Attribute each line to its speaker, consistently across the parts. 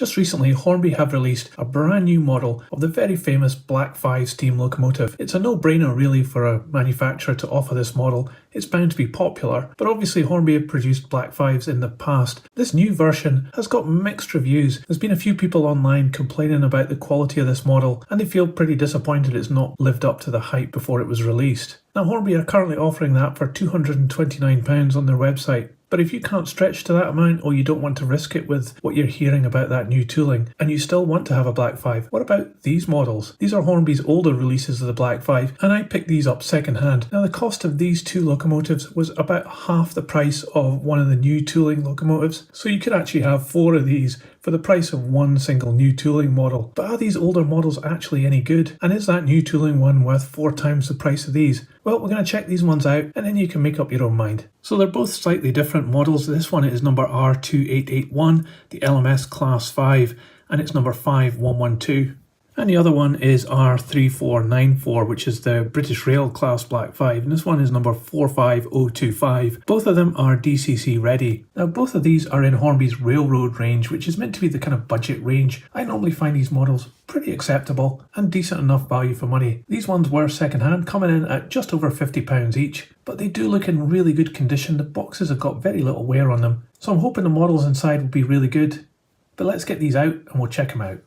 Speaker 1: Just recently, Hornby have released a brand new model of the very famous Black 5 steam locomotive. It's a no-brainer really for a manufacturer to offer this model. It's bound to be popular, but obviously Hornby have produced Black 5s in the past. This new version has got mixed reviews. There's been a few people online complaining about the quality of this model, and they feel pretty disappointed it's not lived up to the hype before it was released. Now Hornby are currently offering that for £229 on their website. But if you can't stretch to that amount, or you don't want to risk it with what you're hearing about that new tooling, and you still want to have a Black 5, what about these models? These are Hornby's older releases of the Black 5, and I picked these up second hand. Now the cost of these two locomotives was about half the price of one of the new tooling locomotives, so you could actually have 4 of these for the price of one single new tooling model. But are these older models actually any good? And is that new tooling one worth 4 times the price of these? Well, we're going to check these ones out and then you can make up your own mind. So they're both slightly different models. This one is number R2881, the LMS Class 5, and it's number 5112. And the other one is R3494, which is the British Rail Class Black 5, and this one is number 45025. Both of them are DCC ready. Now both of these are in Hornby's Railroad range, which is meant to be the kind of budget range. I normally find these models pretty acceptable and decent enough value for money. These ones were second hand, coming in at just over £50 each, but they do look in really good condition. The boxes have got very little wear on them, so I'm hoping the models inside will be really good. But let's get these out and we'll check them out.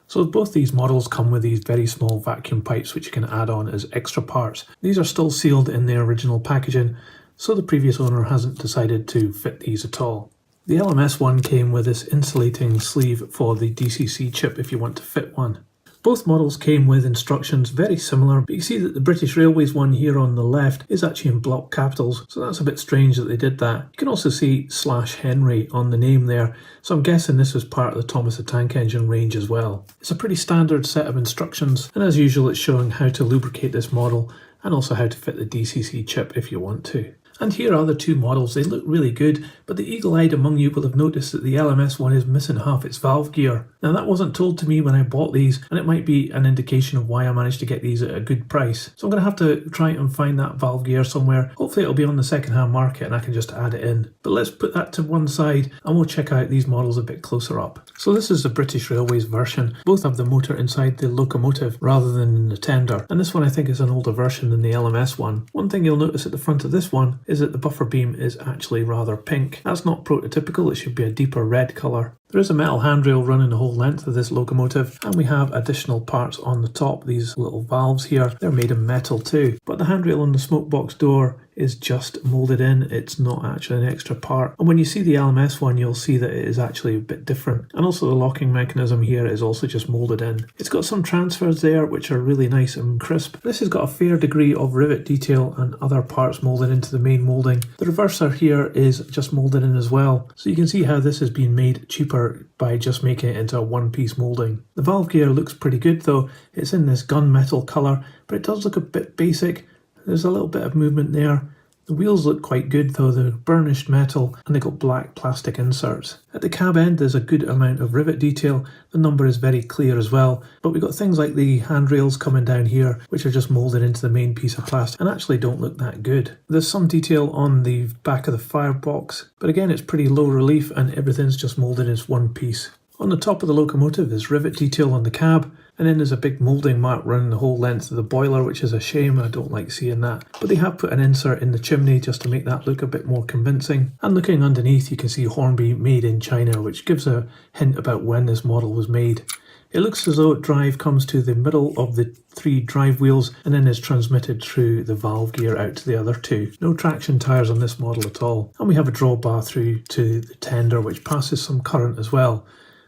Speaker 1: So both these models come with these very small vacuum pipes which you can add on as extra parts. These are still sealed in their original packaging, so the previous owner hasn't decided to fit these at all. The LMS one came with this insulating sleeve for the DCC chip if you want to fit one. Both models came with instructions very similar, but you see that the British Railways one here on the left is actually in block capitals, so that's a bit strange that they did that. You can also see /Henry on the name there, so I'm guessing this was part of the Thomas the Tank Engine range as well. It's a pretty standard set of instructions, and as usual it's showing how to lubricate this model and also how to fit the DCC chip if you want to. And here are the two models. They look really good, but the eagle-eyed among you will have noticed that the LMS one is missing half its valve gear. Now that wasn't told to me when I bought these, and it might be an indication of why I managed to get these at a good price. So I'm going to have to try and find that valve gear somewhere. Hopefully it'll be on the second-hand market and I can just add it in. But let's put that to one side and we'll check out these models a bit closer up. So this is the British Railways version. Both have the motor inside the locomotive rather than in the tender. And this one I think is an older version than the LMS one. One thing you'll notice at the front of this one is that the buffer beam is actually rather pink. That's not prototypical, it should be a deeper red colour. There is a metal handrail running the whole length of this locomotive, and we have additional parts on the top. These little valves here, they're made of metal too. But the handrail on the smoke box door is just moulded in, it's not actually an extra part. And when you see the LMS one, you'll see that it is actually a bit different. And also the locking mechanism here is also just moulded in. It's got some transfers there which are really nice and crisp. This has got a fair degree of rivet detail and other parts moulded into the main moulding. The reverser here is just moulded in as well. So you can see how this has been made cheaper by just making it into a one-piece moulding. The valve gear looks pretty good though. It's in this gunmetal colour, but it does look a bit basic. There's a little bit of movement there. The wheels look quite good though, they're burnished metal and they've got black plastic inserts. At the cab end there's a good amount of rivet detail, the number is very clear as well, but we've got things like the handrails coming down here which are just moulded into the main piece of plastic and actually don't look that good. There's some detail on the back of the firebox, but again it's pretty low relief and everything's just moulded as one piece. On the top of the locomotive is rivet detail on the cab, and then there's a big moulding mark running the whole length of the boiler, which is a shame, I don't like seeing that. But they have put an insert in the chimney just to make that look a bit more convincing. And looking underneath you can see Hornby made in China, which gives a hint about when this model was made. It looks as though drive comes to the middle of the 3 drive wheels and then is transmitted through the valve gear out to the other 2. No traction tyres on this model at all. And we have a drawbar through to the tender which passes some current as well.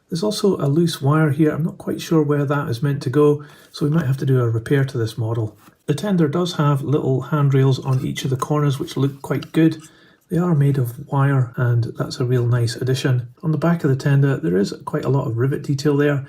Speaker 1: There's also a loose wire here, I'm not quite sure where that is meant to go, so we might have to do a repair to this model. The tender does have little handrails on each of the corners which look quite good. They are made of wire and that's a real nice addition. On the back of the tender there is quite a lot of rivet detail there,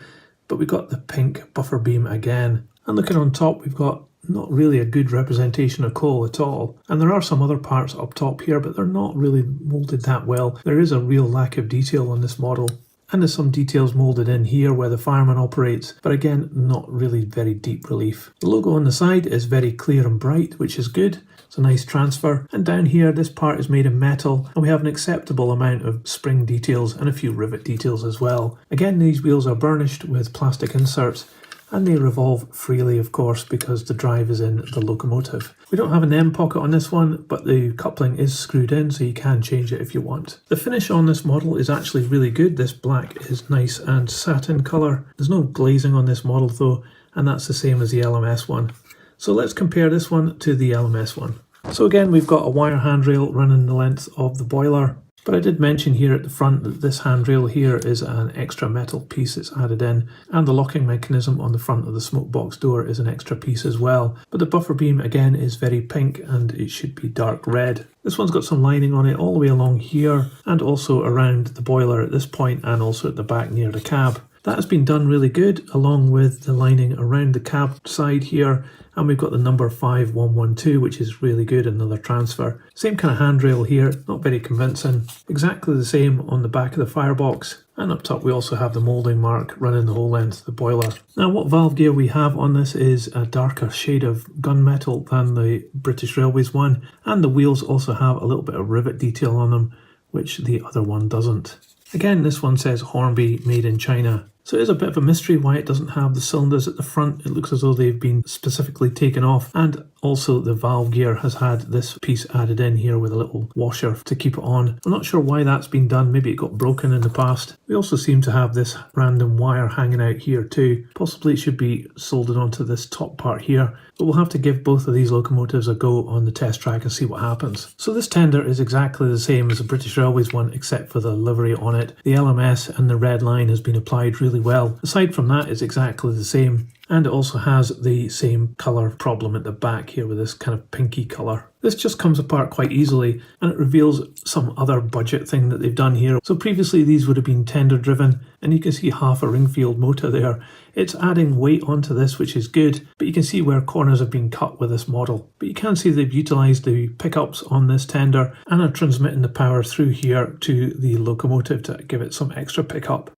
Speaker 1: but we've got the pink buffer beam again. And looking on top we've got not really a good representation of coal at all. And there are some other parts up top here, but they're not really moulded that well. There is a real lack of detail on this model. And there's some details moulded in here where the fireman operates, but again, not really very deep relief. The logo on the side is very clear and bright, which is good. It's a nice transfer. And down here, this part is made of metal, and we have an acceptable amount of spring details and a few rivet details as well. Again, these wheels are burnished with plastic inserts, and they revolve freely, of course, because the drive is in the locomotive. We don't have an M pocket on this one, but the coupling is screwed in, so you can change it if you want. The finish on this model is actually really good. This black is nice and satin colour. There's no glazing on this model though, and that's the same as the LMS one. So let's compare this one to the LMS one. So again, we've got a wire handrail running the length of the boiler. But I did mention here at the front that this handrail here is an extra metal piece that's added in, and the locking mechanism on the front of the smoke box door is an extra piece as well. But the buffer beam again is very pink, and it should be dark red. This one's got some lining on it all the way along here and also around the boiler at this point, and also at the back near the cab. That has been done really good, along with the lining around the cab side here, and we've got the number 5112, which is really good, another transfer. Same kind of handrail here, not very convincing. Exactly the same on the back of the firebox, and up top we also have the moulding mark running the whole length of the boiler. Now what valve gear we have on this is a darker shade of gunmetal than the British Railways one, and the wheels also have a little bit of rivet detail on them, which the other one doesn't. Again, this one says Hornby, made in China. So it is a bit of a mystery why it doesn't have the cylinders at the front. It looks as though they've been specifically taken off, and also the valve gear has had this piece added in here with a little washer to keep it on. I'm not sure why that's been done, maybe it got broken in the past. We also seem to have this random wire hanging out here too. Possibly it should be soldered onto this top part here, but we'll have to give both of these locomotives a go on the test track and see what happens. So this tender is exactly the same as the British Railways one, except for the livery on it. The LMS and the red line has been applied really well. Aside from that, it's exactly the same, and it also has the same colour problem at the back here with this kind of pinky colour. This just comes apart quite easily, and it reveals some other budget thing that they've done here. So previously these would have been tender driven, and you can see half a Ringfield motor there. It's adding weight onto this, which is good, but you can see where corners have been cut with this model. But you can see they've utilised the pickups on this tender and are transmitting the power through here to the locomotive to give it some extra pickup.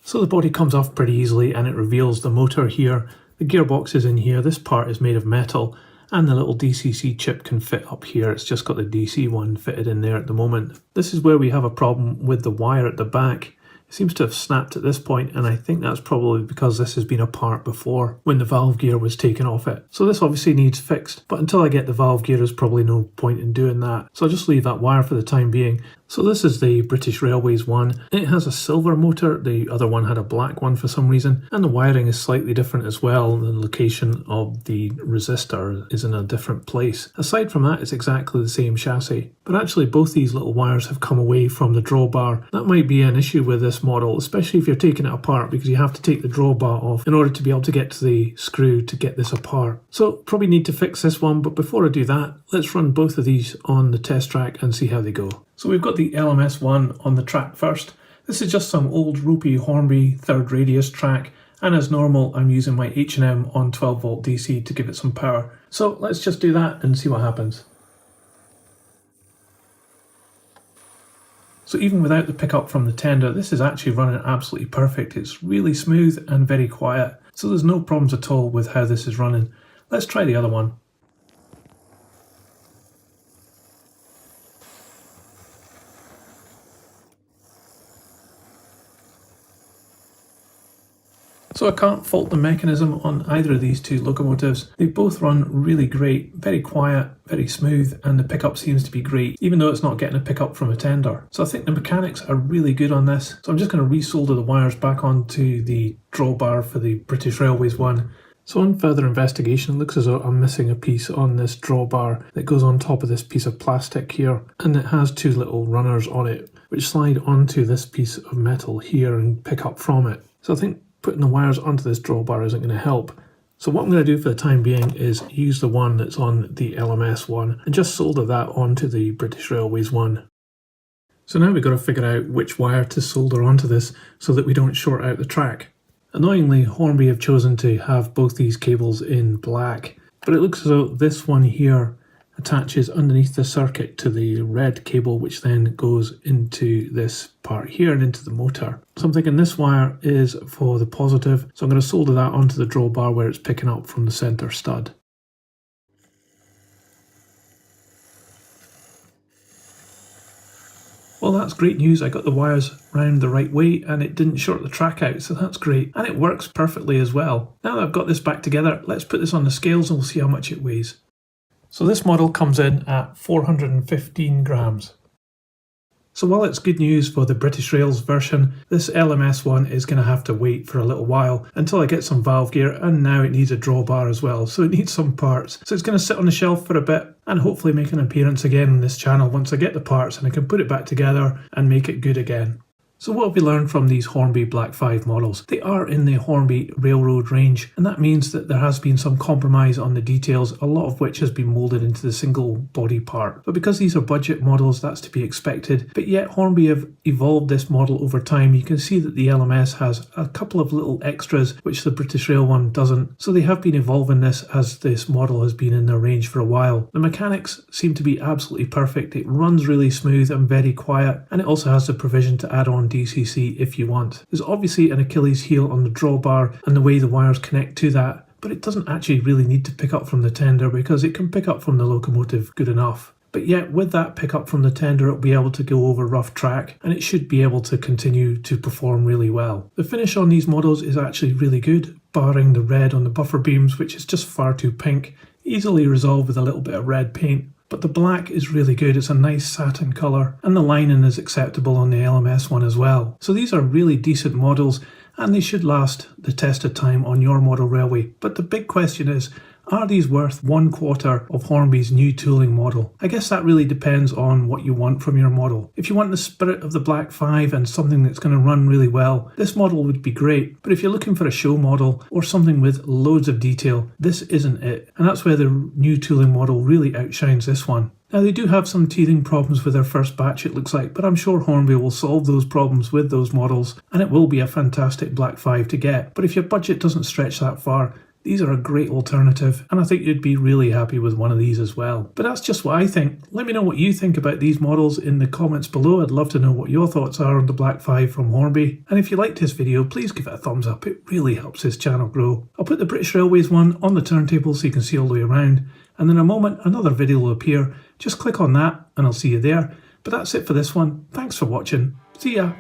Speaker 1: So the body comes off pretty easily, and it reveals the motor here. The gearbox is in here, this part is made of metal, and the little DCC chip can fit up here. It's just got the DC one fitted in there at the moment. This is where we have a problem with the wire at the back. It seems to have snapped at this point, and I think that's probably because this has been apart before when the valve gear was taken off it. So this obviously needs fixed, but until I get the valve gear there's probably no point in doing that. So I'll just leave that wire for the time being. So this is the British Railways one. It has a silver motor, the other one had a black one for some reason, and the wiring is slightly different as well. The location of the resistor is in a different place. Aside from that, it's exactly the same chassis. But actually both these little wires have come away from the drawbar. That might be an issue with this model, especially if you're taking it apart, because you have to take the drawbar off in order to be able to get to the screw to get this apart. So probably need to fix this one, but before I do that, let's run both of these on the test track and see how they go. So we've got the LMS one on the track first. This is just some old ropey Hornby third radius track, and as normal I'm using my H&M on 12 volt DC to give it some power. So let's just do that and see what happens. So even without the pickup from the tender, this is actually running absolutely perfect. It's really smooth and very quiet, so there's no problems at all with how this is running. Let's try the other one. So I can't fault the mechanism on either of these two locomotives. They both run really great, very quiet, very smooth, and the pickup seems to be great, even though it's not getting a pickup from a tender. So I think the mechanics are really good on this. So I'm just going to resolder the wires back onto the drawbar for the British Railways one. So on further investigation, it looks as though I'm missing a piece on this drawbar that goes on top of this piece of plastic here, and it has two little runners on it which slide onto this piece of metal here and pick up from it. So I think putting the wires onto this drawbar isn't going to help. So what I'm going to do for the time being is use the one that's on the LMS one and just solder that onto the British Railways one. So now we've got to figure out which wire to solder onto this so that we don't short out the track. Annoyingly, Hornby have chosen to have both these cables in black, but it looks as though this one here attaches underneath the circuit to the red cable, which then goes into this part here and into the motor. So I'm thinking this wire is for the positive, so I'm going to solder that onto the drawbar where it's picking up from the center stud. Well, that's great news. I got the wires round the right way and it didn't short the track out, so that's great. And it works perfectly as well. Now that I've got this back together, let's put this on the scales and we'll see how much it weighs. So this model comes in at 415 grams. So while it's good news for the British Rails version, this LMS one is going to have to wait for a little while until I get some valve gear, and now it needs a drawbar as well, so it needs some parts. So it's going to sit on the shelf for a bit and hopefully make an appearance again on this channel once I get the parts and I can put it back together and make it good again. So what have we learned from these Hornby Black 5 models? They are in the Hornby Railroad range, and that means that there has been some compromise on the details, a lot of which has been moulded into the single body part. But because these are budget models, that's to be expected. But yet Hornby have evolved this model over time. You can see that the LMS has a couple of little extras which the British Rail one doesn't. So they have been evolving this as this model has been in their range for a while. The mechanics seem to be absolutely perfect. It runs really smooth and very quiet, and it also has the provision to add on DCC if you want. There's obviously an Achilles heel on the drawbar and the way the wires connect to that, but it doesn't actually really need to pick up from the tender because it can pick up from the locomotive good enough. But yet with that pickup from the tender, it'll be able to go over rough track and it should be able to continue to perform really well. The finish on these models is actually really good, barring the red on the buffer beams, which is just far too pink, easily resolved with a little bit of red paint. But the black is really good, it's a nice satin colour, and the lining is acceptable on the LMS one as well. So these are really decent models and they should last the test of time on your model railway. But the big question is, are these worth 1/4 of Hornby's new tooling model? I guess that really depends on what you want from your model. If you want the spirit of the Black 5 and something that's going to run really well, this model would be great. But if you're looking for a show model or something with loads of detail, this isn't it. And that's where the new tooling model really outshines this one. Now they do have some teething problems with their first batch, it looks like, but I'm sure Hornby will solve those problems with those models and it will be a fantastic Black 5 to get. But if your budget doesn't stretch that far, these are a great alternative, and I think you'd be really happy with one of these as well. But that's just what I think. Let me know what you think about these models in the comments below. I'd love to know what your thoughts are on the Black 5 from Hornby. And if you liked this video, please give it a thumbs up. It really helps this channel grow. I'll put the British Railways one on the turntable so you can see all the way around. And in a moment, another video will appear. Just click on that and I'll see you there. But that's it for this one. Thanks for watching. See ya.